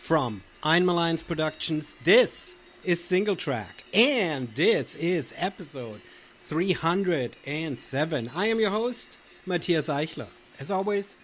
From Einmalines Productions, this is Singletrack, and this is episode 307. I am your host, Matthias Eichler. As always,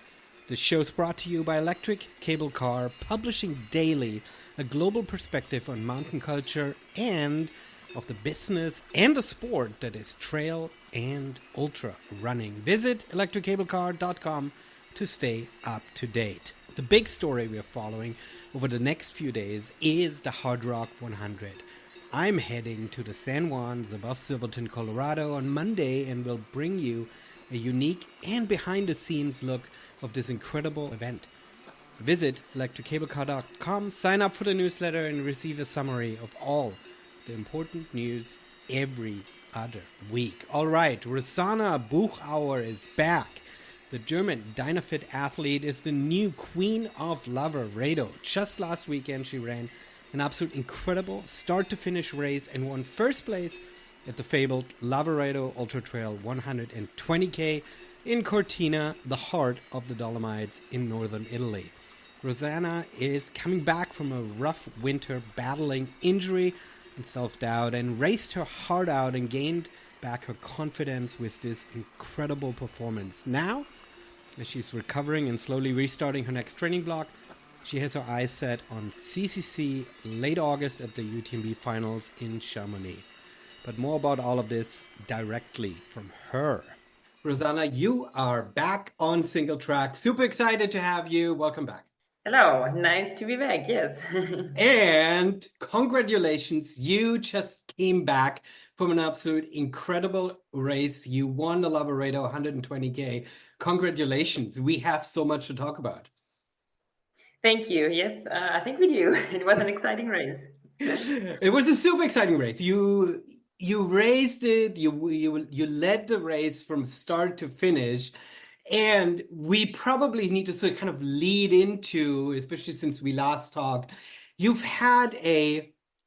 the show's brought to you by Electric Cable Car, publishing daily a global perspective on mountain culture and of the business and the sport that is trail and ultra running. Visit electricablecar.com to stay up to date. The big story we are following over the next few days is the Hard Rock 100. I'm heading to the San Juans above Silverton, Colorado on Monday and will bring you a unique and behind-the-scenes look of this incredible event. Visit electricablecar.com, sign up for the newsletter and receive a summary of all the important news every other week. All right, Rosanna Buchauer is back. The German Dynafit athlete is the new queen of Lavaredo. Just last weekend, she ran an absolute incredible start-to-finish race and won first place at the fabled Lavaredo Ultra Trail 120K in Cortina, the heart of the Dolomites in northern Italy. Rosanna is coming back from a rough winter, battling injury and self-doubt, and raced her heart out and gained back her confidence with this incredible performance. Now, as she's recovering and slowly restarting her next training block, she has her eyes set on CCC late August at the UTMB Finals in Chamonix. But more about all of this directly from her. Rosanna, you are back on Singletrack. Super excited to have you. Welcome back. Hello, nice to be back, yes. And congratulations, you just came back from an absolute incredible race. You won the Lavaredo 120K. Congratulations. We have so much to talk about. Thank you. Yes, I think we do. It was an exciting race. It was a super exciting race. You raced it, you led the race from start to finish. And we probably need to sort of kind of lead into, especially since we last talked, you've had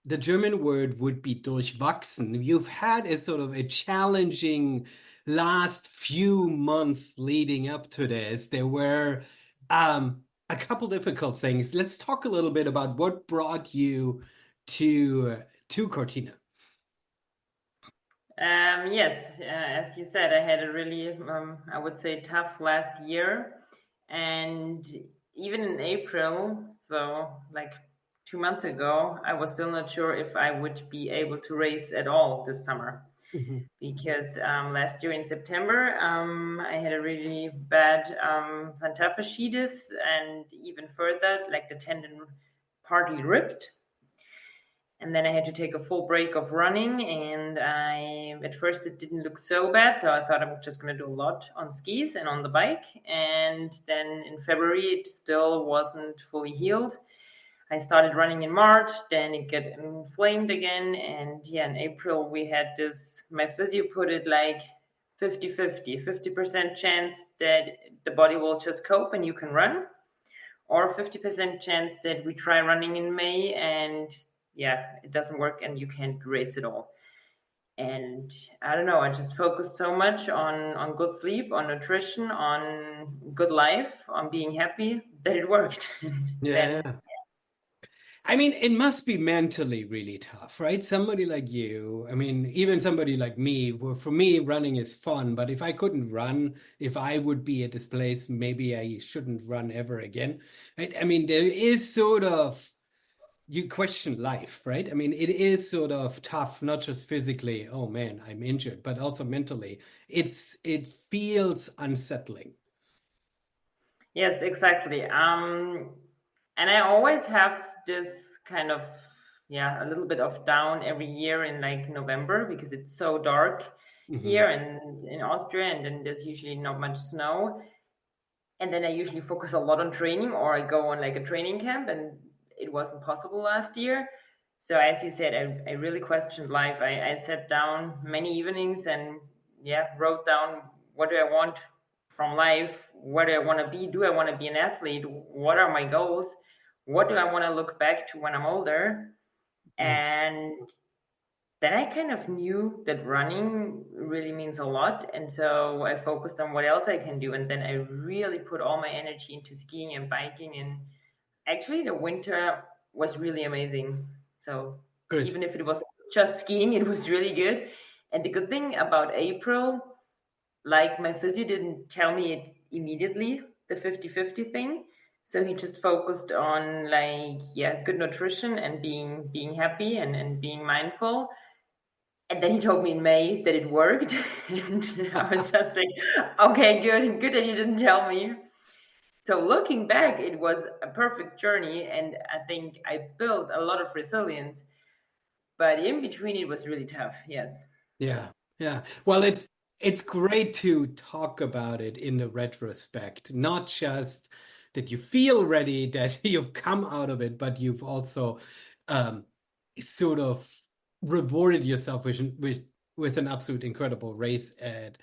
the German word would be durchwachsen. You've had a sort of a challenging last few months leading up to this. There were a couple difficult things. Let's talk a little bit about what brought you to Cortina. Yes, as you said, I had a really, I would say, tough last year. And even in April, so like 2 months ago, I was still not sure if I would be able to race at all this summer. Mm-hmm. Because last year in September, I had a really bad plantar fasciitis, and even further, like the tendon partly ripped. And then I had to take a full break of running, and at first it didn't look so bad, so I thought I'm just going to do a lot on skis and on the bike. And then in February it still wasn't fully healed. I started running in March, then it got inflamed again, and in April we had this, my physio put it like 50% chance that the body will just cope and you can run, or 50% chance that we try running in May and it doesn't work and you can't race at all. And I don't know, I just focused so much on good sleep, on nutrition, on good life, on being happy that it worked. I mean, it must be mentally really tough, right? Somebody like you, I mean, even somebody like me, for me, running is fun, but if I couldn't run, if I would be at this place, maybe I shouldn't run ever again, right? I mean, there is sort of, you question life, right? I mean, it is sort of tough, not just physically, oh man, I'm injured, but also mentally. It feels unsettling. Yes, exactly. And I always have this kind of, a little bit of down every year in like November, because it's so dark here and in Austria, and then there's usually not much snow. And then I usually focus a lot on training, or I go on like a training camp, and it wasn't possible last year. So as you said, I really questioned life. I sat down many evenings and wrote down, what do I want from life? What do I want to be? Do I want to be an athlete? What are my goals? What do I want to look back to when I'm older? And then I kind of knew that running really means a lot. And so I focused on what else I can do. And then I really put all my energy into skiing and biking and actually, the winter was really amazing. So Good. even if it was just skiing, it was really good. And the good thing about April, like my physio didn't tell me it immediately, the 50-50 thing. So he just focused on like, yeah, good nutrition and being happy and being mindful. And then he told me in May that it worked. And I was just like, okay, good that you didn't tell me. So looking back, it was a perfect journey, and I think I built a lot of resilience. But in between, it was really tough. Yes. Yeah, yeah. Well, it's great to talk about it in the retrospect, not just that you feel ready, that you've come out of it, but you've also um, sort of rewarded yourself with an absolute incredible race at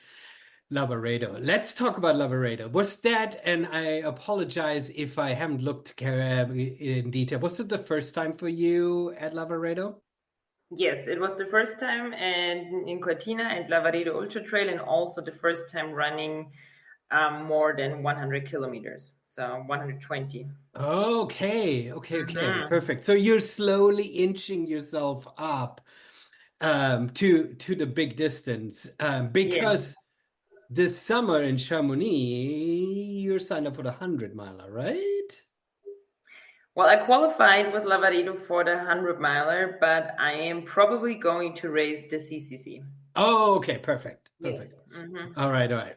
Lavaredo. Let's talk about Lavaredo. Was that, and I apologize if I haven't looked in detail, was it the first time for you at Lavaredo? Yes, it was the first time and in Cortina and Lavaredo Ultra Trail, and also the first time running more than 100 kilometers, so 120. Okay, Hmm. perfect. So you're slowly inching yourself up to the big distance Yes. because this summer in Chamonix you're signed up for the 100 miler, right? Well, I qualified with Lavaredo for the 100 miler, but I am probably going to race the CCC. Oh, okay, Yes. perfect. Hmm. All right.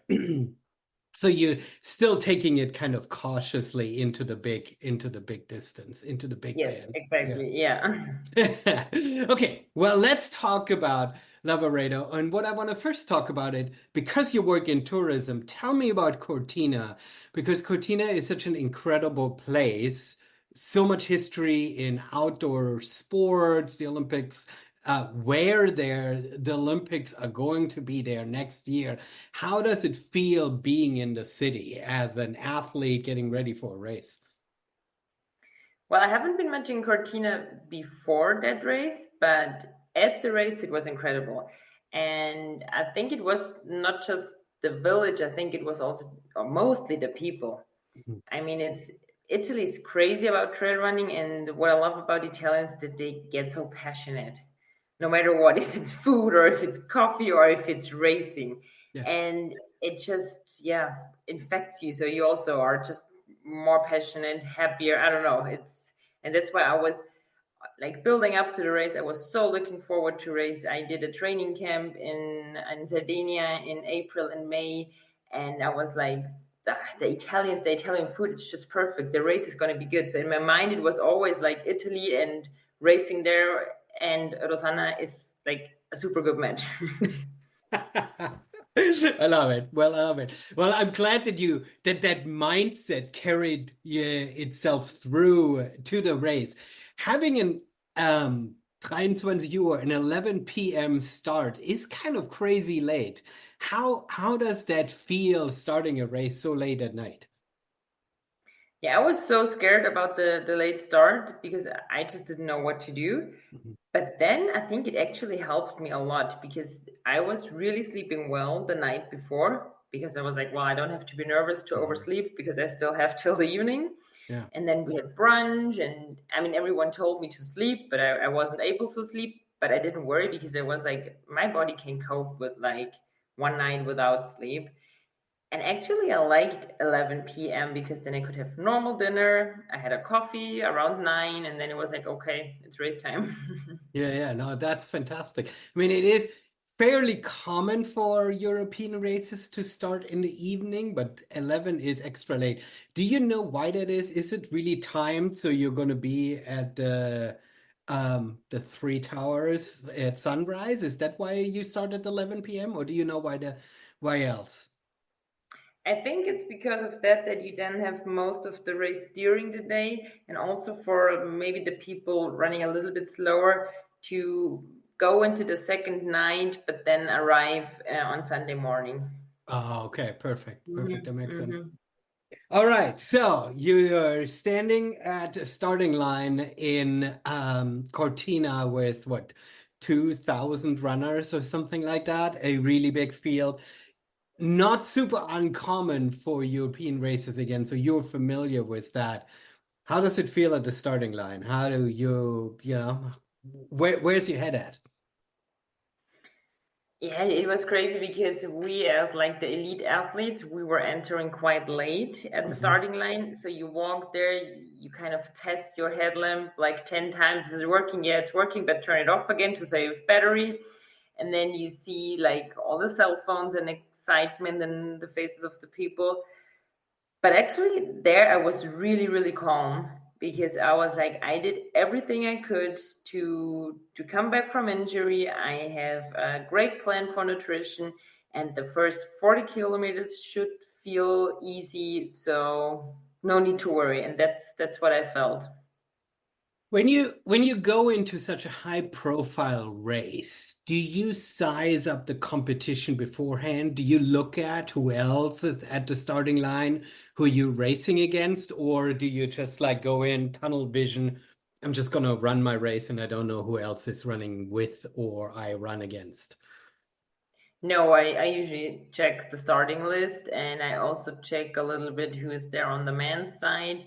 So you're still taking it kind of cautiously into the big distance, into the big Yes, dance. Yeah. exactly. Yeah. Okay, well, let's talk about Lavaredo. And what I want to first talk about it, because you work in tourism, tell me about Cortina, because Cortina is such an incredible place, so much history in outdoor sports, the Olympics, where the Olympics are going to be there next year. How does it feel being in the city as an athlete getting ready for a race? Well, I haven't been much in Cortina before that race, but at the race, it was incredible. And I think it was not just the village, I think it was also or mostly the people. I mean, it's Italy's crazy about trail running, and what I love about Italians that they get so passionate, no matter what, if it's food or if it's coffee or if it's racing, Yeah. and it just infects you. So you also are just more passionate, happier. I don't know. And that's why I was like building up to the race. I was so looking forward to race. I did a training camp in Sardinia in April and May, and I was like, the Italians, the Italian food, it's just perfect. The race is going to be good. So in my mind, it was always like Italy and racing there, and Rosanna is like a super good match. I love it. Well, I love it. Well, I'm glad that that mindset carried itself through to the race. Having an 23 Uhr, an 11 p.m. start is kind of crazy late. How does that feel starting a race so late at night? Yeah, I was so scared about the late start because I just didn't know what to do. Mhm. But then I think it actually helped me a lot because I was really sleeping well the night before because I was like, well, I don't have to be nervous to Mhm. oversleep because I still have till the evening. Yeah. And then we had brunch, and I mean, everyone told me to sleep, but I wasn't able to sleep. But I didn't worry because I was like, my body can cope with like one night without sleep. And actually, I liked 11 p.m. because then I could have normal dinner. I had a coffee around 9, and then it was like, okay, it's race time. Yeah, no, that's fantastic. I mean, it is fairly common for European races to start in the evening, but 11 is extra late. Do you know why that is? Is it really timed so you're going to be at the three towers at sunrise? Is that why you start at 11 p.m. or do you know why else? I think it's because of that you then have most of the race during the day, and also for maybe the people running a little bit slower to go into the second night, but then arrive on Sunday morning. Oh, okay, perfect. That Hmm. makes sense. Hmm. All right, so you're standing at a starting line in Cortina with what, 2,000 runners or something like that, a really big field. Not super uncommon for European races again, so you're familiar with that. How does it feel at the starting line? How do where's your head at? Yeah, it was crazy because we, as like the elite athletes, we were entering quite late at the Mhm. starting line. So you walk there, you kind of test your headlamp like 10 times. Is it working? Yeah, it's working, but turn it off again to save battery. And then you see like all the cell phones and excitement in the faces of the people. But actually, there I was really, really calm because I was like, I did everything I could to come back from injury. I have a great plan for nutrition, and the first 40 kilometers should feel easy. So no need to worry. And that's what I felt. When you go into such a high profile race, do you size up the competition beforehand? Do you look at who else is at the starting line, who you're racing against, or do you just like go in tunnel vision? I'm just gonna run my race and I don't know who else is running with or I run against. No, I usually check the starting list, and I also check a little bit who is there on the men's side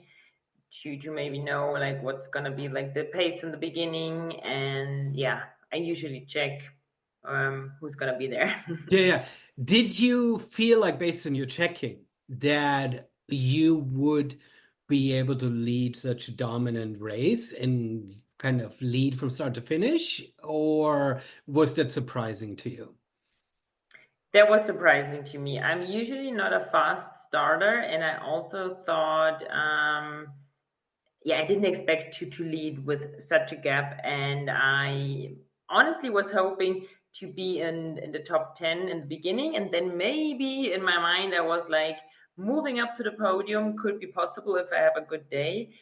to maybe know like what's gonna be like the pace in the beginning. And yeah, I usually check who's gonna be there. Yeah, yeah. Did you feel like, based on your checking, that you would be able to lead such a dominant race and kind of lead from start to finish, or was that surprising to you? That was surprising to me. I'm usually not a fast starter, and I also thought yeah, I didn't expect to lead with such a gap, and I honestly was hoping to be in the top 10 in the beginning, and then maybe in my mind I was like moving up to the podium could be possible if I have a good day.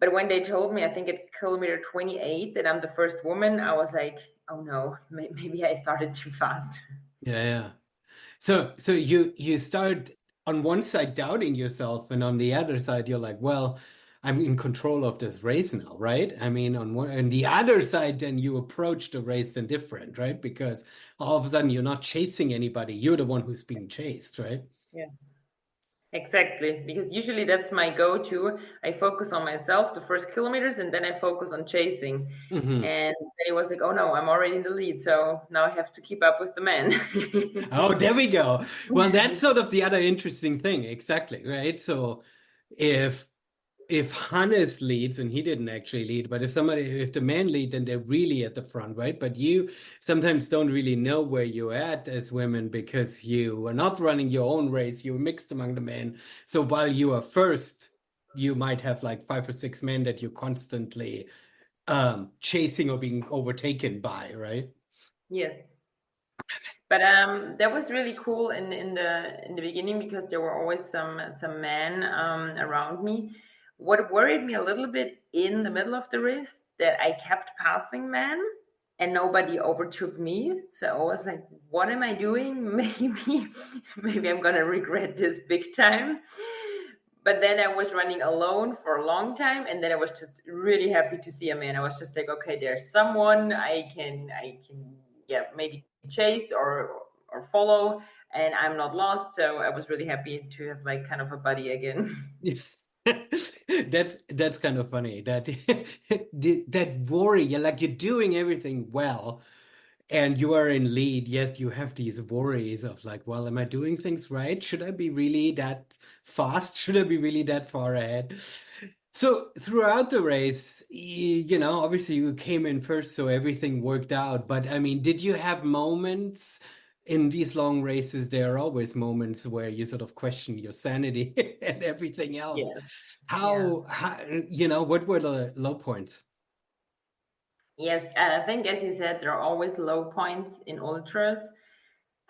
But when they told me, I think at kilometer 28, that I'm the first woman, I was like, oh no, maybe I started too fast. Yeah, yeah. So you start on one side doubting yourself, and on the other side you're like, well, I'm in control of this race now, right? I mean, on the other side, then you approach the race then different, right? Because all of a sudden you're not chasing anybody, you're the one who's being chased, right? Yes. Exactly, because usually that's my go-to. I focus on myself the first kilometers and then I focus on chasing. Hmm. And then it was like, oh no, I'm already in the lead, so now I have to keep up with the man. Oh, there we go. Well, that's sort of the other interesting thing, exactly, right? So if Hannes leads, and he didn't actually lead, but if the men lead, then they're really at the front, right? But you sometimes don't really know where you're at as women because you are not running your own race. You're mixed among the men. So while you are first, you might have like five or six men that you're constantly chasing or being overtaken by, right? Yes. But that was really cool in the beginning because there were always some men around me. What worried me a little bit in the middle of the race that I kept passing men and nobody overtook me. So I was like, what am I doing? Maybe I'm gonna regret this big time. But then I was running alone for a long time, and then I was just really happy to see a man. I was just like, okay, there's someone I can yeah, maybe chase or follow, and I'm not lost. So I was really happy to have like kind of a buddy again. That's kind of funny that that worry. You're doing everything well, and you are in lead, yet you have these worries of like, well, am I doing things right? Should I be really that fast? Should I be really that far ahead? So throughout the race, obviously you came in first, so everything worked out. But I mean, did you have moments in these long races? There are always moments where you sort of question your sanity and everything else. Yeah, yeah. How, what were the low points? Yes, I think as you said, there are always low points in ultras.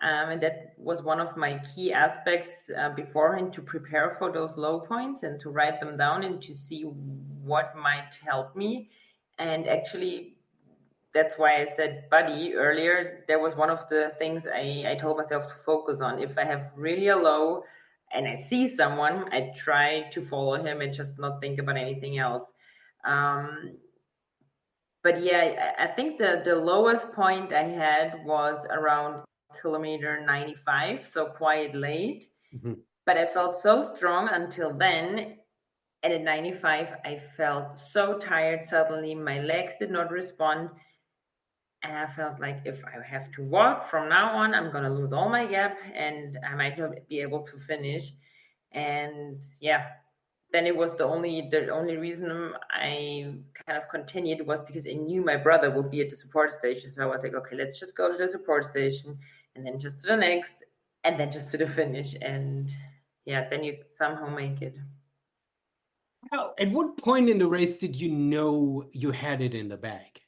And that was one of my key aspects beforehand to prepare for those low points and to write them down and to see what might help me. And actually, that's why I said buddy earlier. That was one of the things I told myself to focus on. If I have really a low and I see someone, I try to follow him and just not think about anything else. Um, but yeah, I think the lowest point I had was around kilometer 95, so quite late. Mhm. But I felt so strong until then, And at 95, I felt so tired suddenly. My legs did not respond. And I felt like if I have to walk from now on, I'm going to lose all my gap and I might not be able to finish. And yeah, then it was the only reason I kind of continued was because I knew my brother would be at the support station. So I was like, okay, let's just go to the support station and then just to the next and then just to the finish. And yeah, then you somehow make it. Now, at what point in the race did you know you had it in the bag?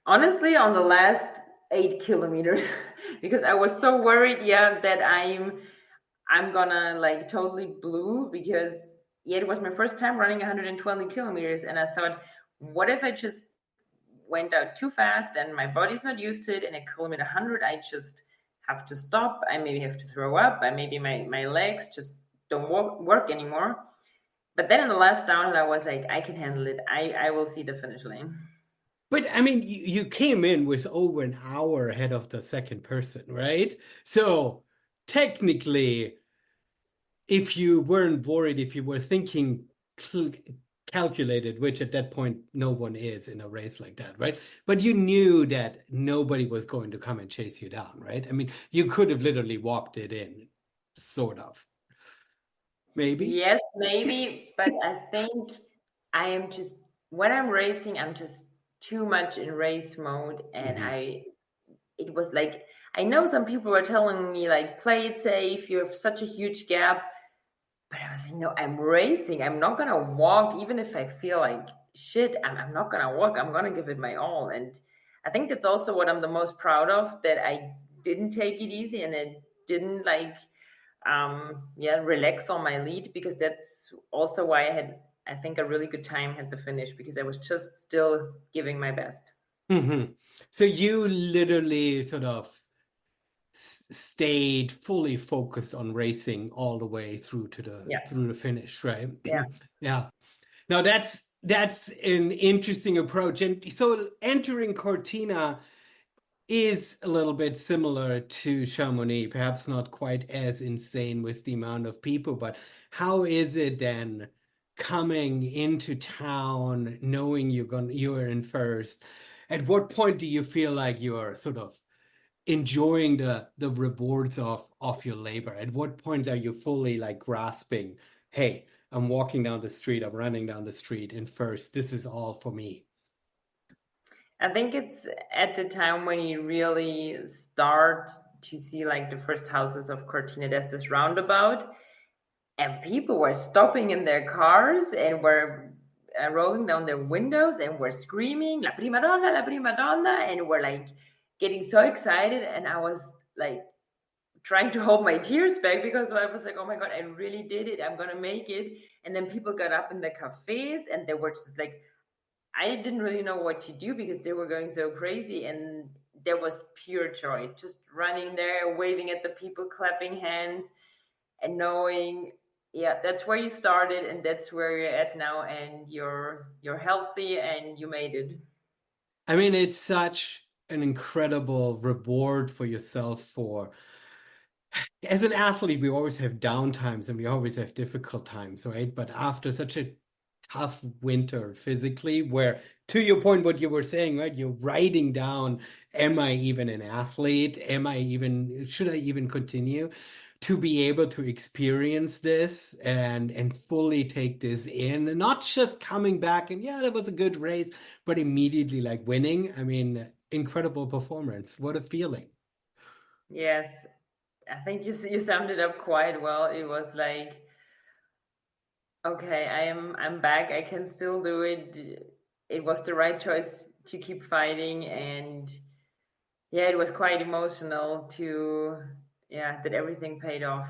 Honestly, on the last 8 kilometers, because I was so worried, yeah, that I'm gonna like totally blue because yeah, it was my first time running 120 kilometers, and I thought, what if I just went out too fast and my body's not used to it, and at kilometer 100, I just have to stop. I maybe have to throw up. I maybe my legs just don't work anymore. But then in the last downhill, I was like, I can handle it. I will see the finish line. But I mean, you came in with over an hour ahead of the second person, right? So technically, if you weren't worried, if you were thinking calculated, which at that point no one is in a race like that, right? But you knew that nobody was going to come and chase you down, right? I mean, you could have literally walked it in, sort of, maybe. Yes, maybe, but I think I am just when I'm racing, I'm just too much in race mode, and Mhm. it was like I know some people were telling me like play it safe, you have such a huge gap, but I was like, no, I'm racing. I'm not gonna walk, even if I feel like shit. I'm not gonna walk. I'm gonna give it my all, and I think that's also what I'm the most proud of that I didn't take it easy and I didn't like yeah, relax on my lead because that's also why I had, I think, a really good time at the finish because I was just still giving my best. Mhm. So you literally sort of stayed fully focused on racing all the way Yeah, through the finish, right? yeah. Yeah. Now that's an interesting approach. And so entering Cortina is a little bit similar to Chamonix, perhaps not quite as insane with the amount of people, but how is it then coming into town, knowing you're in first? At what point do you feel like you're sort of enjoying the rewards of your labor? At what point are you fully like grasping, hey, I'm walking down the street, I'm running down the street in first. This is all for me. I think it's at the time when you really start to see like the first houses of Cortina. There's this roundabout, and people were stopping in their cars and were rolling down their windows and were screaming la prima donna, and were like getting so excited. And I was like trying to hold my tears back because I was like, oh my God, I really did it. I'm going to make it. And then people got up in the cafes and they were just like, I didn't really know what to do because they were going so crazy. And there was pure joy, just running there, waving at the people, clapping hands, and knowing, yeah, that's where you started and that's where you're at now. And you're healthy and you made it. I mean, it's such an incredible reward for yourself for as an athlete, we always have down times and we always have difficult times, right? But after such a tough winter physically, where to your point, what you were saying, right? You're writing down, am I even an athlete? Should I even continue? To be able to experience this and fully take this in, and not just coming back and yeah, that was a good race, but immediately like winning. I mean, incredible performance. What a feeling. Yes, I think you summed it up quite well. It was like, okay, I'm back. I can still do it. It was the right choice to keep fighting, and yeah, it was quite emotional to yeah that everything paid off.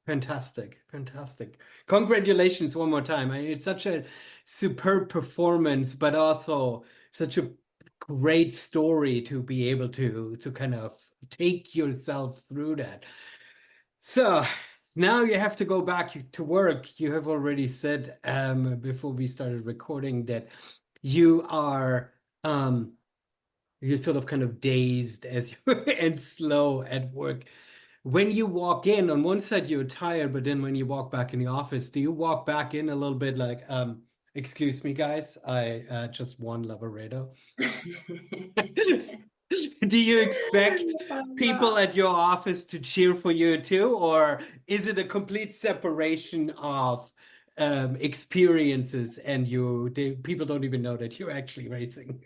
Fantastic, fantastic. Congratulations one more time. I mean, it's such a superb performance, but also such a great story to be able to kind of take yourself through that. So now you have to go back to work. You have already said before we started recording that you are you're sort of kind of dazed as you and slow at work. when you walk in, on one side you're tired, but then when you walk back in the office, do you walk back in a little bit like, excuse me, guys, I just won Lavaredo? Do you expect Oh, people no. at your office to cheer for you too, or is it a complete separation of experiences and people don't even know that you're actually racing?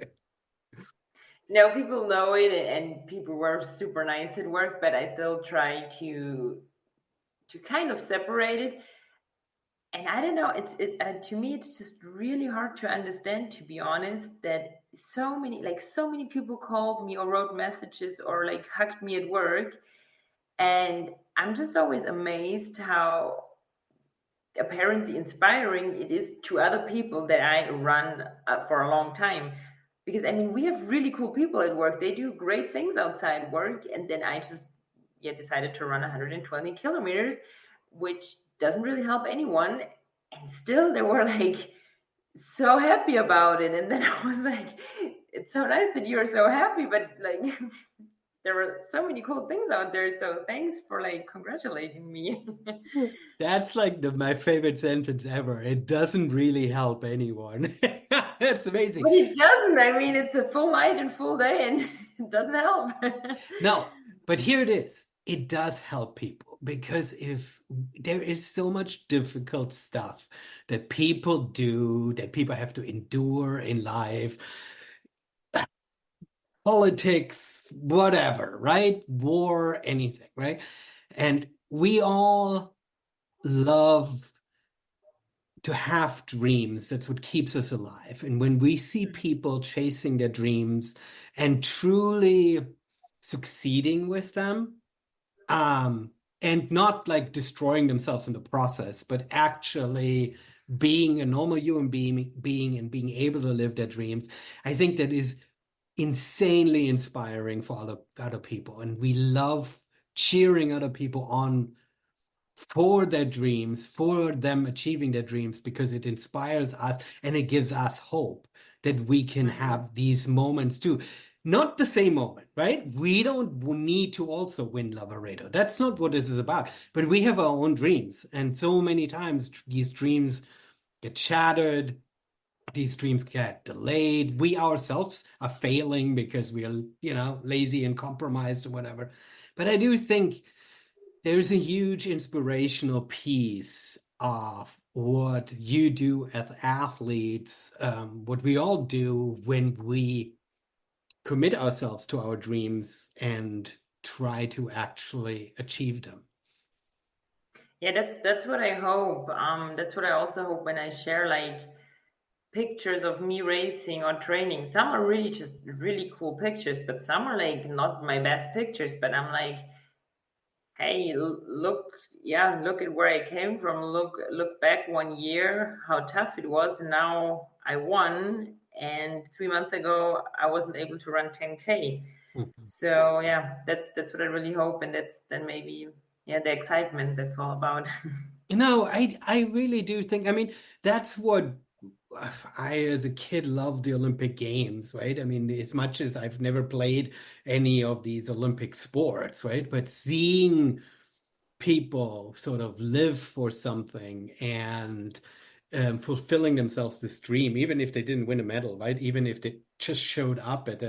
No, people know it, and people were super nice at work, but I still try to kind of separate it. And I don't know, to me it's just really hard to understand, to be honest, that so many people called me or wrote messages or like hugged me at work, and I'm just always amazed how apparently inspiring it is to other people that I run for a long time. Because I mean, we have really cool people at work. They do great things outside work, and then I just decided to run 120 kilometers, which doesn't really help anyone. And still, they were like so happy about it. And then I was like, "It's so nice that you're so happy, but like." There were so many cool things out there, so thanks for like congratulating me. That's like my favorite sentence ever. It doesn't really help anyone. That's amazing. But it doesn't. I mean, it's a full night and full day, and it doesn't help. No, but here it is. It does help people because if there is so much difficult stuff that people do, that people have to endure in life, politics, whatever, right? War, anything, right? And we all love to have dreams. That's what keeps us alive. And when we see people chasing their dreams and truly succeeding with them, um, and not like destroying themselves in the process, but actually being a normal human being and being able to live their dreams, I think that is insanely inspiring for other people. And we love cheering other people on for their dreams, for them achieving their dreams, because it inspires us and it gives us hope that we can Mhm. have these moments too. Not the same moment, right? We don't need to also win Lavaredo. That's not what this is about. But we have our own dreams. And so many times these dreams get shattered, these dreams get delayed. We ourselves are failing because we are, lazy and compromised or whatever. But I do think there's a huge inspirational piece of what you do as athletes, what we all do when we commit ourselves to our dreams and try to actually achieve them. Yeah, that's what I hope. That's what I also hope when I share like pictures of me racing or training. Some are really just really cool pictures, but some are like not my best pictures. But I'm like, hey, look, yeah, look at where I came from. Look back 1 year, how tough it was, and now I won. And 3 months ago, I wasn't able to run 10K. Mhm. So yeah, that's what I really hope, and that's then maybe the excitement that's all about. I really do think, I mean, that's what I, as a kid, loved the Olympic Games, right? I mean, as much as I've never played any of these Olympic sports, right? But seeing people sort of live for something and fulfilling themselves this dream, even if they didn't win a medal, right? Even if they just showed up at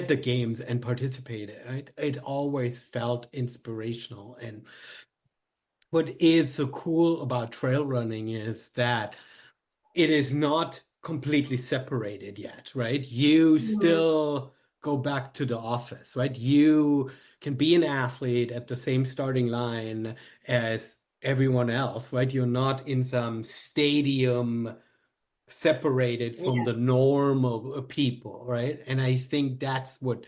the games and participated, right? It always felt inspirational. And what is so cool about trail running is that it is not completely separated yet, right? You Mhm. still go back to the office, right? You can be an athlete at the same starting line as everyone else, right? You're not in some stadium separated from Yeah, the normal people, right? And I think that's what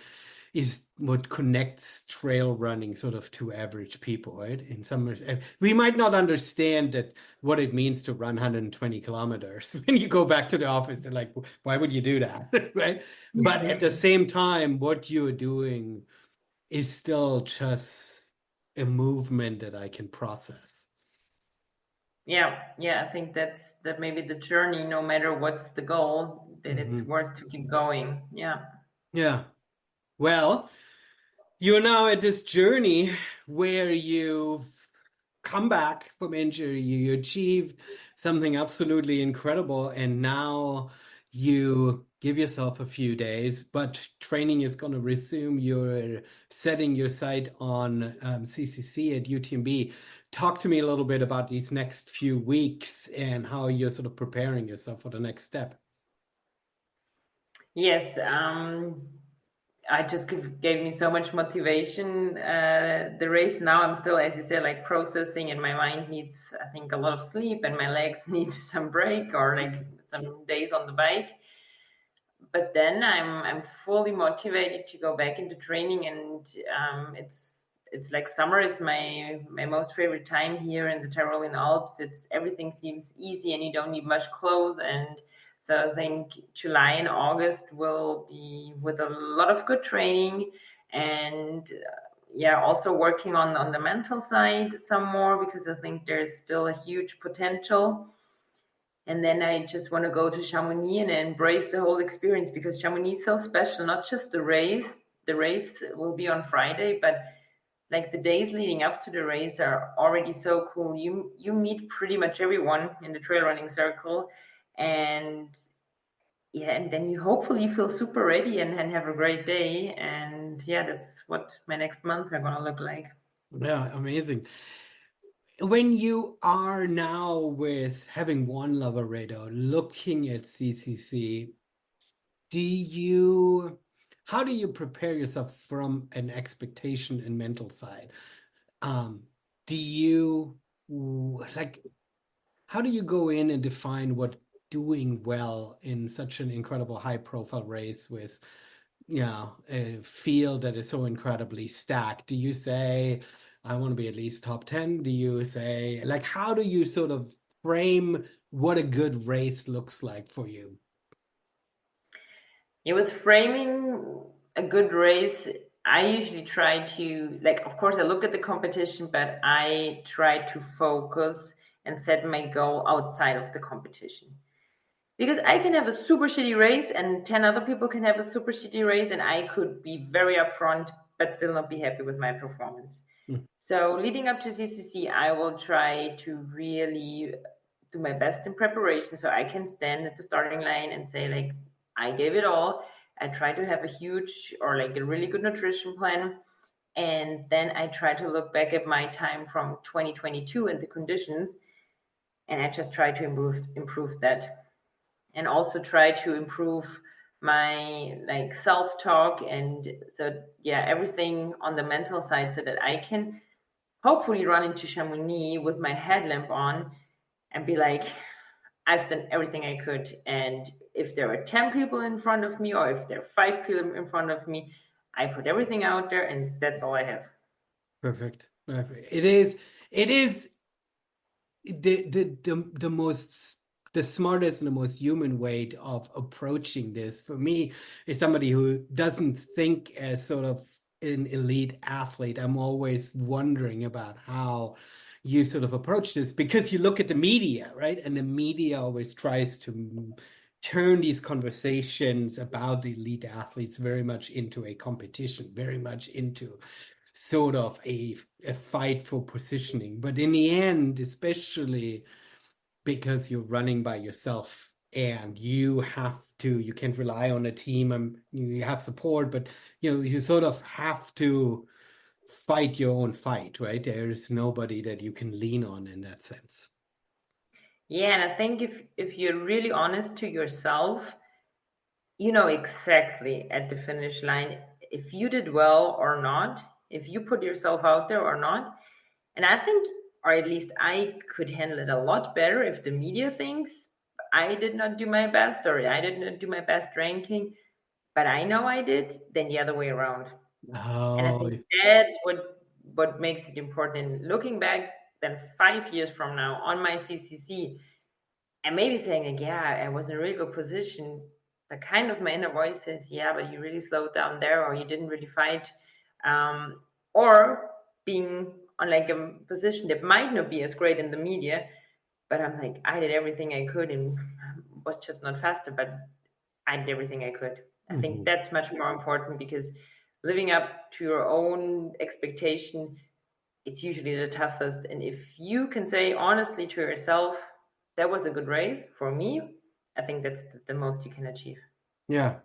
connects trail running sort of to average people, right? In some we might not understand that what it means to run 120 kilometers when you go back to the office and like, why would you do that, right? But at the same time, what you're doing is still just a movement that I can process. yeah. I think that maybe the journey, no matter what's the goal, that it's Mhm. worth to keep going. Yeah. Yeah. Well, You're now at this journey where you've come back from injury, you achieved something absolutely incredible, and now you give yourself a few days, but training is going to resume. You're setting your sight on CCC at UTMB. Talk to me a little bit about these next few weeks and how you're sort of preparing yourself for the next step. Yes, I just gave me so much motivation. The race now, I'm still, as you said, like processing, and my mind needs, I think, a lot of sleep, and my legs need some break or like some days on the bike. But then I'm fully motivated to go back into training, and it's like summer is my most favorite time here in the Tyrolean Alps. It's everything seems easy, and you don't need much clothes. And so I think July and August will be with a lot of good training, and yeah, also working on the mental side some more, because I think there's still a huge potential. And then I just want to go to Chamonix and embrace the whole experience, because Chamonix is so special, not just the race. The race will be on Friday, but like the days leading up to the race are already so cool. You meet pretty much everyone in the trail running circle, and yeah, and then you hopefully feel super ready and have a great day. And yeah, that's what my next month are gonna look like. Yeah, amazing. When you are now with having won Lavaredo, looking at CCC, do you, how do you prepare yourself from an expectation and mental side? Um, do you like, how do you go in and define what doing well in such an incredible high profile race with, a field that is so incredibly stacked? Do you say, I want to be at least top 10? Do you say, like, how do you sort of frame what a good race looks like for you? Yeah, with framing a good race, I usually try to, like, of course, I look at the competition, but I try to focus and set my goal outside of the competition. Because I can have a super shitty race, and 10 other people can have a super shitty race, and I could be very upfront, but still not be happy with my performance. Hmm. So leading up to CCC, I will try to really do my best in preparation, so I can stand at the starting line and say, like, I gave it all. I try to have a huge or like a really good nutrition plan. And then I try to look back at my time from 2022 and the conditions, and I just try to improve that, and also try to improve my like self-talk. And so yeah, everything on the mental side, so that I can hopefully run into Chamonix with my headlamp on and be like, I've done everything I could. And if there are 10 people in front of me, or if there are 5 people in front of me, I put everything out there, and that's all I have. Perfect. Perfect. It is the most, the smartest and the most human way of approaching this for me is somebody who doesn't think as sort of an elite athlete. I'm always wondering about how you sort of approach this, because you look at the media, right? And the media always tries to turn these conversations about the elite athletes very much into a competition, very much into sort of a fight for positioning. But in the end, especially because you're running by yourself and you can't rely on a team, and you have support, but you sort of have to fight your own fight, right? There's nobody that you can lean on in that sense. Yeah, and I think if you're really honest to yourself, you know exactly at the finish line if you did well or not, if you put yourself out there or not. And I think, or at least I could handle it a lot better if the media thinks I did not do my best, or I did not do my best ranking, but I know I did, than the other way around. And I Oh, think that's what makes it important. Looking back, then 5 years from now on my CCC, and maybe saying like, yeah, I was in a really good position, but kind of my inner voice says, yeah, but you really slowed down there, or you didn't really fight. Or being on like a position that might not be as great in the media, but I'm like, I did everything I could and was just not faster, but I did everything I could. I think mhm. that's much more important, because living up to your own expectation, it's usually the toughest. And if you can say honestly to yourself, that was a good race for me, I think that's the most you can achieve. Yeah.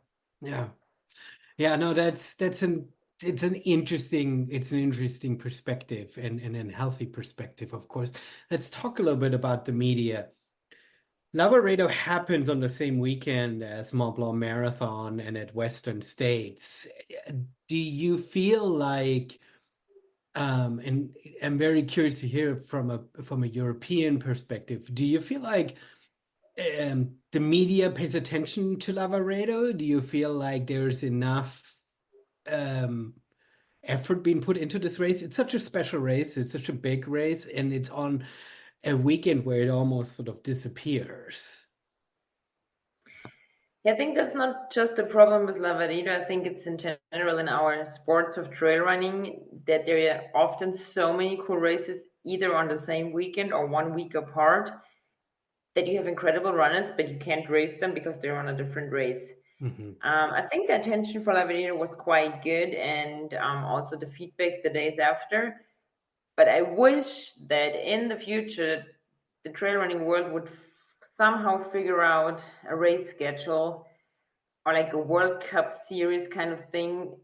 Yeah. Yeah, no, that's an it's an interesting perspective and a healthy perspective, of course. Let's talk a little bit about the media. Lavaredo happens on the same weekend as Mont Blanc Marathon and at Western States. Do you feel like and I'm very curious to hear from a European perspective, do you feel like the media pays attention to Lavaredo? Do you feel like there's enough um effort being put into this race? It's such a special race, it's such a big race, and it's on a weekend where it almost sort of disappears. Yeah, I think that's not just a problem with Lavaredo. I think it's in general in our sports of trail running that there are often so many cool races either on the same weekend or 1 week apart that you have incredible runners, but you can't race them because they're on a different race. Hmm. I think the attention for Lavaredo was quite good, and also the feedback the days after. But I wish that in the future, the trail running world would somehow figure out a race schedule or like a World Cup series kind of thing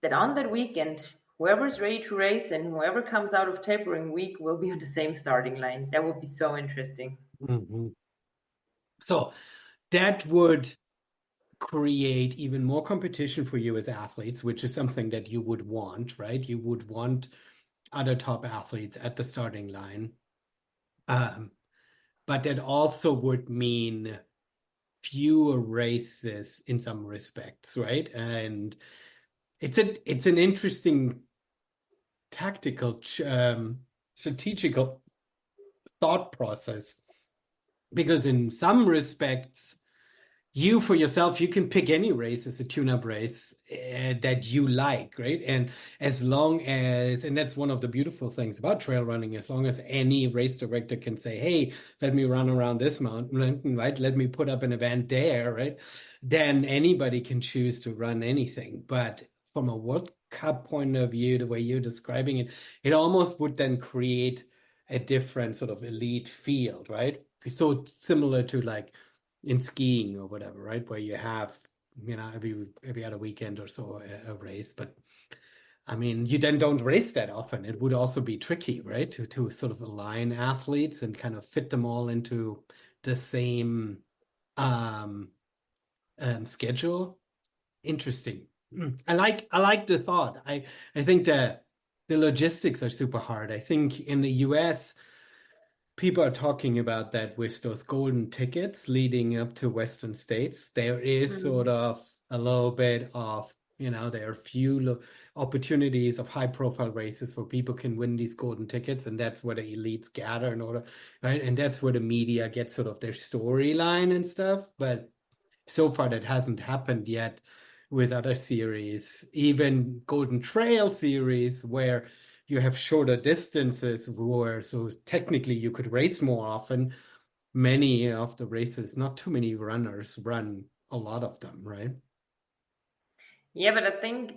that on that weekend, whoever's ready to race and whoever comes out of tapering week will be on the same starting line. That would be so interesting. Hmm. So that would create even more competition for you as athletes, which is something that you would want, right? You would want other top athletes at the starting line. Um, but that also would mean fewer races in some respects, right? And it's an interesting tactical, strategical thought process because in some respects, you for yourself, you can pick any race as a tune-up race that you like, right? And as long as, and that's one of the beautiful things about trail running, as long as any race director can say, hey, let me run around this mountain, right? Let me put up an event there, right? Then anybody can choose to run anything. But from a World Cup point of view, the way you're describing it, it almost would then create a different sort of elite field, right? So similar to like in skiing or whatever, right? Where you have, every other weekend or so a race. But I mean, you then don't race that often. It would also be tricky, right? To sort of align athletes and kind of fit them all into the same um, schedule. Interesting. I like the thought. I think the logistics are super hard. I think in the US people are talking about that with those golden tickets leading up to Western States. There is sort Mm. of a little bit of, there are few opportunities of high profile races where people can win these golden tickets, and that's where the elites gather in order, right? And that's where the media gets sort of their storyline and stuff. But so far, that hasn't happened yet with other series, even Golden Trail series, where you have shorter distances, where so technically you could race more often. Many of the races, not too many runners run a lot of them, right? Yeah, but I think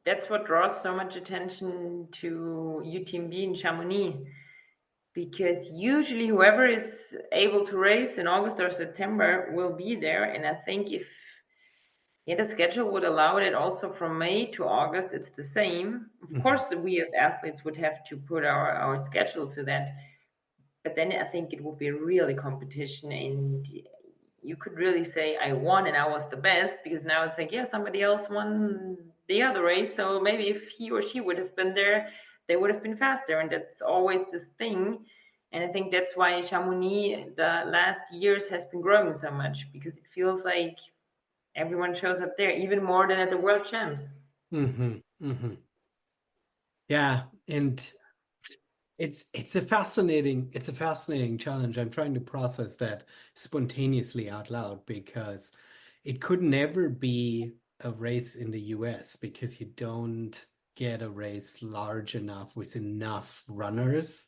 that's what draws so much attention to UTMB in Chamonix because usually whoever is able to race in August or September will be there. And I think if the schedule would allow it also from May to August, it's the same. Of Mhm. course, we as athletes would have to put our schedule to that. But then I think it would be really competition and you could really say I won and I was the best because now it's like, yeah, somebody else won the other race. So maybe if he or she would have been there, they would have been faster. And that's always this thing. And I think that's why Chamonix the last years has been growing so much because it feels like everyone shows up there, even more than at the World Champs. Hmm. Hmm. Yeah, and it's a fascinating challenge. I'm trying to process that spontaneously out loud because it could never be a race in the US because you don't get a race large enough with enough runners.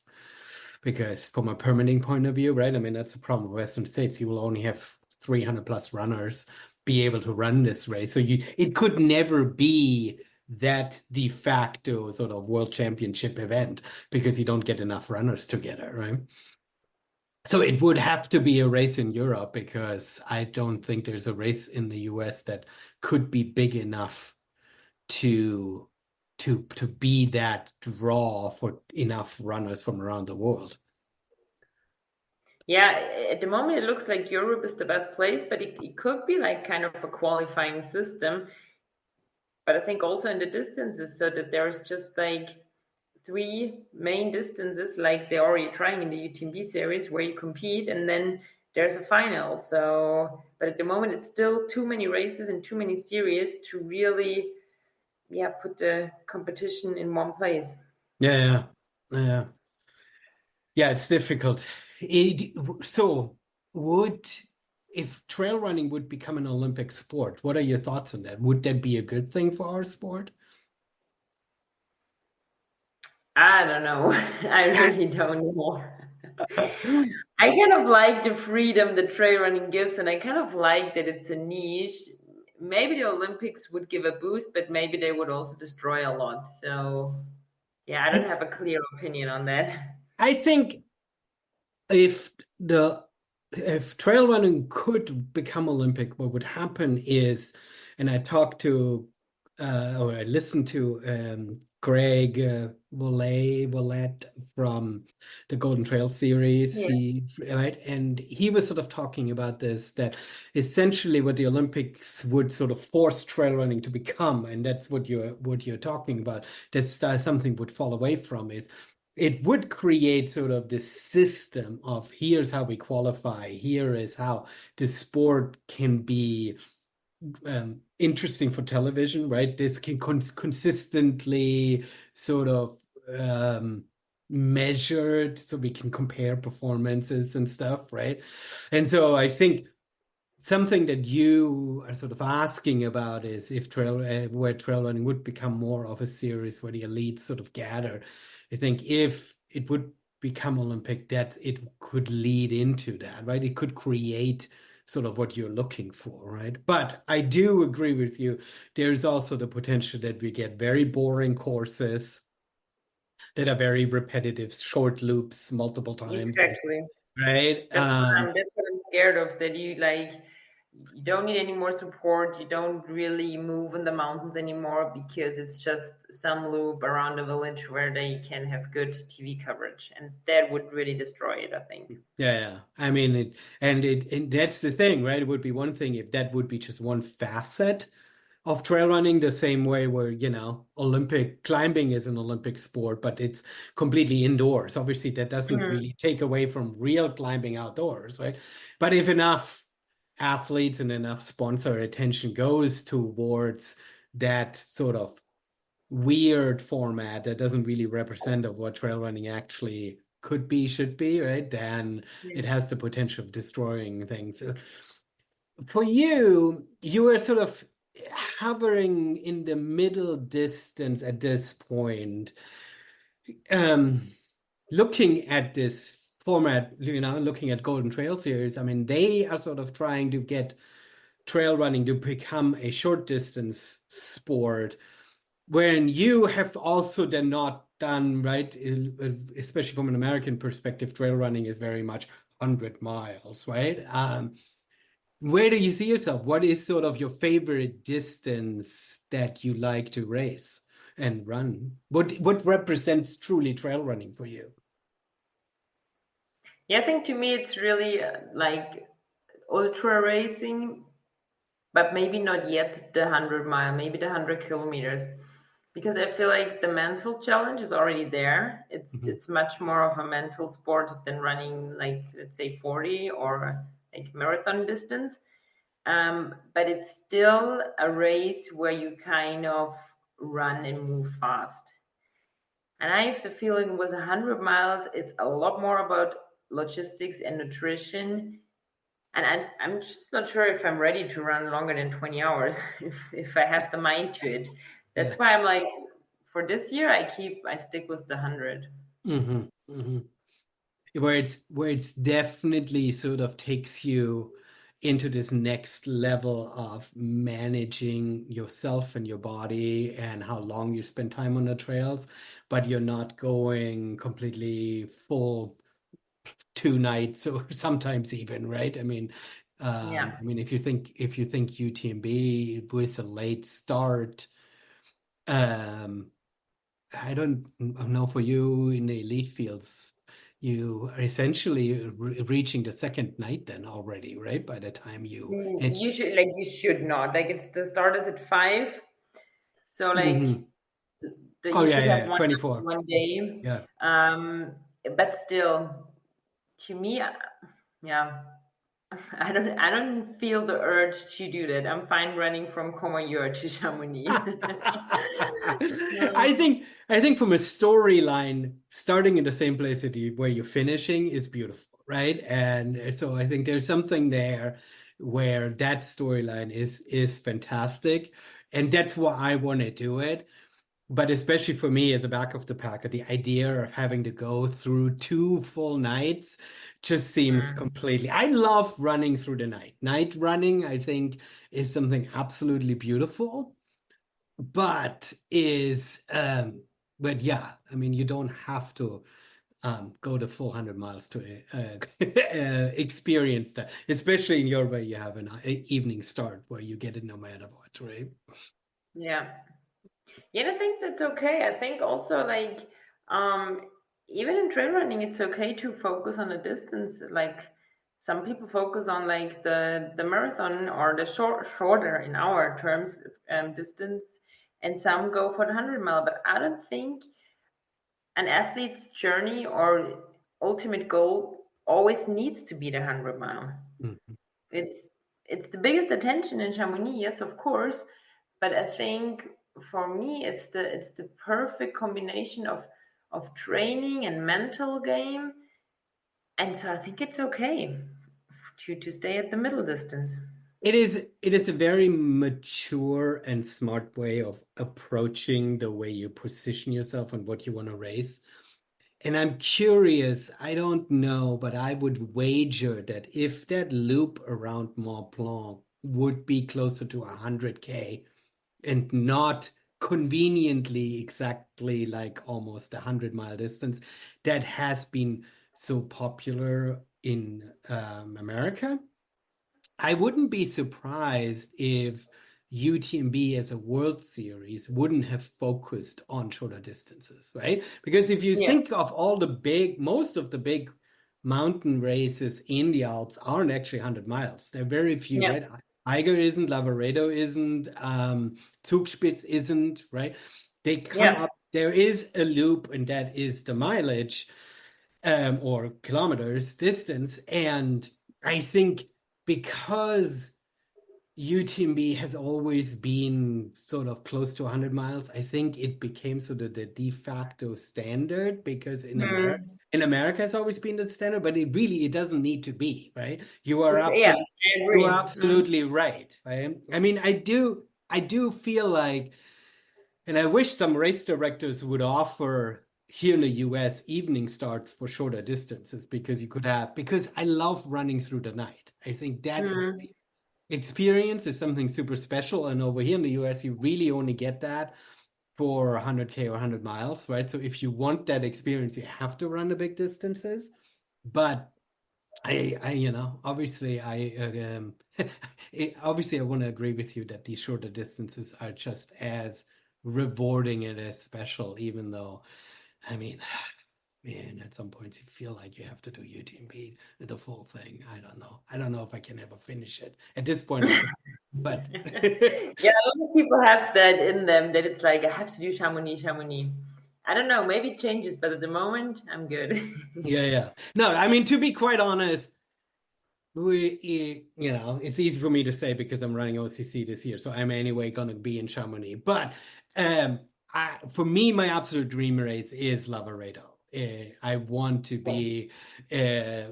Because from a permitting point of view, right? I mean, that's the problem with Western States. You will only have 300 plus runners. be able to run this race. So it could never be that de facto sort of world championship event because you don't get enough runners together, right? So it would have to be a race in Europe because I don't think there's a race in the US that could be big enough to to be that draw for enough runners from around the world. Yeah, at the moment it looks like Europe is the best place, but it could be like kind of a qualifying system. But I think also in the distances, so that there's just like three main distances, like they're already trying in the UTMB series, where you compete, and then there's a final. So, but at the moment, it's still too many races and too many series to really, yeah, put the competition in one place. Yeah, yeah, yeah. It's difficult. So, would if trail running would become an Olympic sport, what are your thoughts on that? Would that be a good thing for our sport? I don't know. I really don't know. I kind of like the freedom that trail running gives, and I kind of like that it's a niche. Maybe the Olympics would give a boost, but maybe they would also destroy a lot. So, yeah, I don't have a clear opinion on that. I think if the if trail running could become Olympic, what would happen is, and I talked to or I listened to Greg Willett from the Golden Trail series, Yeah. right? And he was sort of talking about this, that essentially what the Olympics would sort of force trail running to become, and that's what you're talking about, that's something would fall away from is it would create sort of this system of here's how we qualify, here is how the sport can be interesting for television, right? This can consistently sort of measured so we can compare performances and stuff, right? And so I think something that you are sort of asking about is if where trail running would become more of a series where the elites sort of gather. I think if it would become Olympic, that it could lead into that, right? It could create sort of what you're looking for, right? But I do agree with you. There's also the potential that we get very boring courses that are very repetitive, short loops multiple times, Exactly. right? That's what I'm scared of. That you don't need any more support. You don't really move in the mountains anymore because it's just some loop around the village where they can have good TV coverage, and that would really destroy it, I think. Yeah. I mean, and that's the thing, right? It would be one thing if that would be just one facet of trail running, the same way where, Olympic climbing is an Olympic sport, but it's completely indoors. Obviously, that doesn't Mm. really take away from real climbing outdoors, right? But if enough athletes and enough sponsor attention goes towards that sort of weird format that doesn't really represent of what trail running actually could be, should be, right? Then it has the potential of destroying things. For you, you are sort of hovering in the middle distance at this point. Um, Looking at this format, looking at Golden Trail Series, I mean, they are sort of trying to get trail running to become a short distance sport when you have also then not done, right, especially from an American perspective, trail running is very much 100 miles, right? Where do you see yourself? What is sort of your favorite distance that you like to race and run? What represents truly trail running for you? Yeah, I think to me it's really like ultra racing, but maybe not yet the 100 mile, maybe the 100 kilometers, because I feel like the mental challenge is already there. It's Mhm. it's much more of a mental sport than running, like, let's say 40 or like marathon distance. But it's still a race where you kind of run and move fast. And I have the feeling with 100 miles, it's a lot more about logistics and nutrition. And I'm just not sure if I'm ready to run longer than 20 hours, if I have the mind to it. Yeah. That's why I'm like, for this year, I stick with the 100. Hmm. Hmm. Where it's definitely sort of takes you into this next level of managing yourself and your body and how long you spend time on the trails, but you're not going completely full 2 nights or sometimes even, right? Yeah. I mean, if you think UTMB with a late start, um, I don't know for you in the elite fields, you are essentially reaching the second night then already, right? By the time you and You should not. Like it's the start is at 5. So like Mhm. Oh you yeah, should yeah, have yeah, 24. one day. Yeah. Um, but still, to me, yeah, I don't feel the urge to do that. I'm fine running from Comayeur to Chamonix. I Um, think I think from a storyline, starting in the same place that where you're finishing is beautiful, right? And so I think there's something there where that storyline is fantastic, and that's why I want to do it. But especially for me as a back of the packer, the idea of having to go through 2 full nights just seems mm, completely. I love running through the night. Night running, I think, is something absolutely beautiful, but but yeah, I mean, you don't have to go the full 100 miles to experience that, especially in your way, you have an evening start where you get it no matter what, right? yeah. Yeah, and I think that's okay. I think also like um even in trail running it's okay to focus on a distance. Like some people focus on like the marathon or the shorter in our terms distance, and some go for the 100 mile. But I don't think an athlete's journey or ultimate goal always needs to be the 100 mile. Mhm. It's it's the biggest attention in Chamonix, yes, of course, but I think for me it's the perfect combination of training and mental game, and so I think it's okay to stay at the middle distance. It is a very mature and smart way of approaching the way you position yourself and what you want to race. And I'm curious, I don't know, but I would wager that if that loop around Mont Blanc would be closer to 100K and not conveniently exactly like almost 100-mile distance, that has been so popular in America. I wouldn't be surprised if UTMB as a World Series wouldn't have focused on shorter distances, right? Because if you Yeah, think of most of the big mountain races in the Alps aren't actually 100 miles. They're very few, yeah, right? Eiger isn't, Lavaredo isn't, Zugspitz isn't, right? They come yeah. up, there is a loop, and that is the mileage, or kilometers distance. And I think because UTMB has always been sort of close to 100 miles, I think it became sort of the de facto standard because Hmm. in America it's always been the standard, but it doesn't need to be, right? Yeah, I You agree. are Mm. absolutely right, right? I mean, I do feel like, and I wish some race directors would offer here in the US evening starts for shorter distances because because I love running through the night. I think that Mm. experience is something super special. And over here in the US, you really only get that for 100K or 100 miles, right? So if you want that experience, you have to run the big distances. But obviously, obviously, I want to agree with you that these shorter distances are just as rewarding and as special, even though, I mean, man, at some points you feel like you have to do UTMB, the full thing. I don't know. I don't know if I can ever finish it. At this point, I think, but Yeah, a lot of people have that in them that it's like I have to do Chamonix, Chamonix. I don't know, maybe it changes, but at the moment I'm good. yeah, yeah. No, I mean, to be quite honest, it's easy for me to say because I'm running OCC this year, so I'm anyway gonna be in Chamonix. But um, for me, my absolute dream race is Lavaredo. I want to be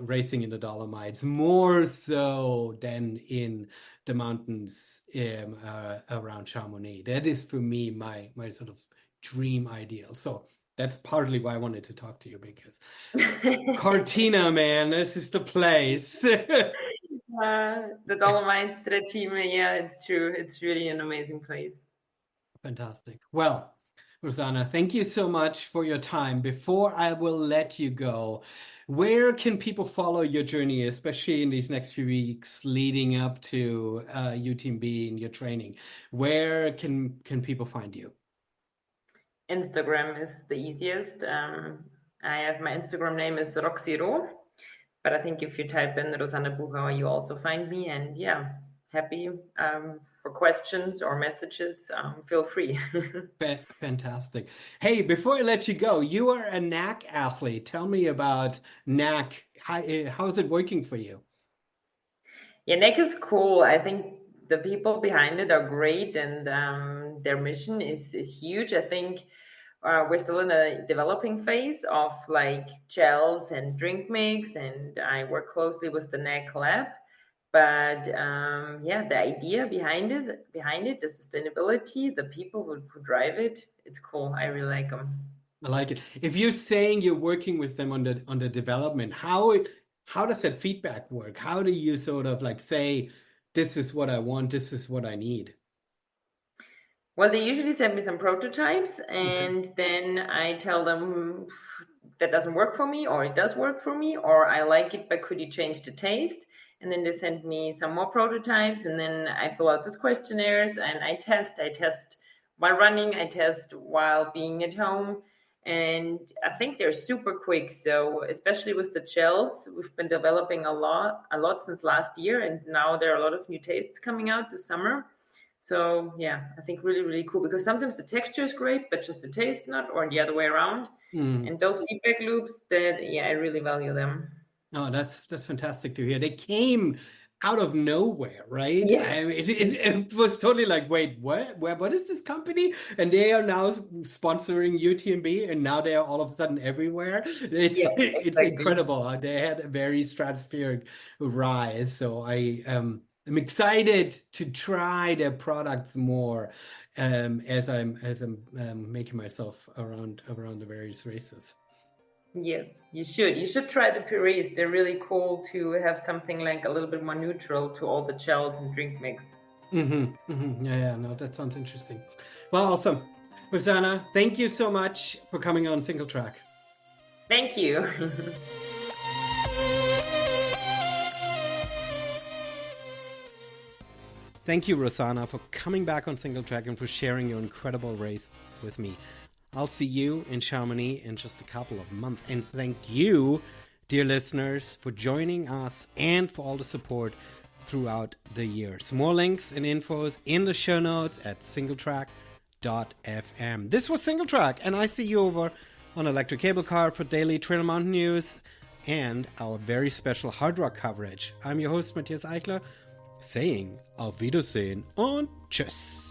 racing in the Dolomites more so than in the mountains around Chamonix. That is for me my sort of dream ideal. So that's partly why I wanted to talk to you because Cortina, man, this is the place. The Dolomites, Trecime, yeah, it's true. It's really an amazing place. Fantastic. Well, Rosanna, thank you so much for your time. Before I will let you go, where can people follow your journey, especially in these next few weeks leading up to UTMB and your training? Where can people find you? Instagram is the easiest. I have my Instagram name is Roxiro, but I think if you type in Rosanna Buchauer, you also find me. And yeah, happy for questions or messages. Feel free. Fantastic. Hey, before I let you go, you are a NAC athlete. Tell me about NAC. How is it working for you? Yeah, NEC is cool. I think the people behind it are great, and their mission is huge. I think we're still in a developing phase of like gels and drink mix, and I work closely with the NEC lab. But yeah, the idea behind it, the sustainability, the people who drive it, it's cool. I really like them. I like it. If you're saying you're working with them on the development, how does that feedback work? How do you sort of like say, this is what I want, this is what I need? Well, they usually send me some prototypes, Okay. and then I tell them that doesn't work for me, or it does work for me, or I like it, but could you change the taste? And then they send me some more prototypes, and then I fill out these questionnaires and I test. I test while running, I test while being at home. And I think they're super quick. So, especially with the gels, we've been developing a lot since last year, and now there are a lot of new tastes coming out this summer. So yeah, I think really, really cool because sometimes the texture is great, but just the taste not, or the other way around. Mm. And those feedback loops that, yeah, I really value them. Oh, that's fantastic to hear. They came out of nowhere, right? Yes. I mean, it was totally like, wait, what is this company? And they are now sponsoring UTMB, and now they are all of a sudden everywhere. It's Yes, it's exactly. incredible. They had a very stratospheric rise. So I'm excited to try their products more as I'm making myself around the various races. Yes, you should. You should try the purees. They're really cool to have something like a little bit more neutral to all the gels and drink mix. Yeah, no, that sounds interesting. Well, awesome. Rosanna, thank you so much for coming on Singletrack. Thank you. Thank you, Rosanna, for coming back on Singletrack and for sharing your incredible race with me. I'll see you in Chamonix in just a couple of months. And thank you, dear listeners, for joining us and for all the support throughout the years. More links and infos in the show notes at singletrack.fm. This was Singletrack, and I see you over on Electric Cable Car for daily Trail Mountain news and our very special hard rock coverage. I'm your host, Matthias Eichler, saying Auf Wiedersehen und Tschüss.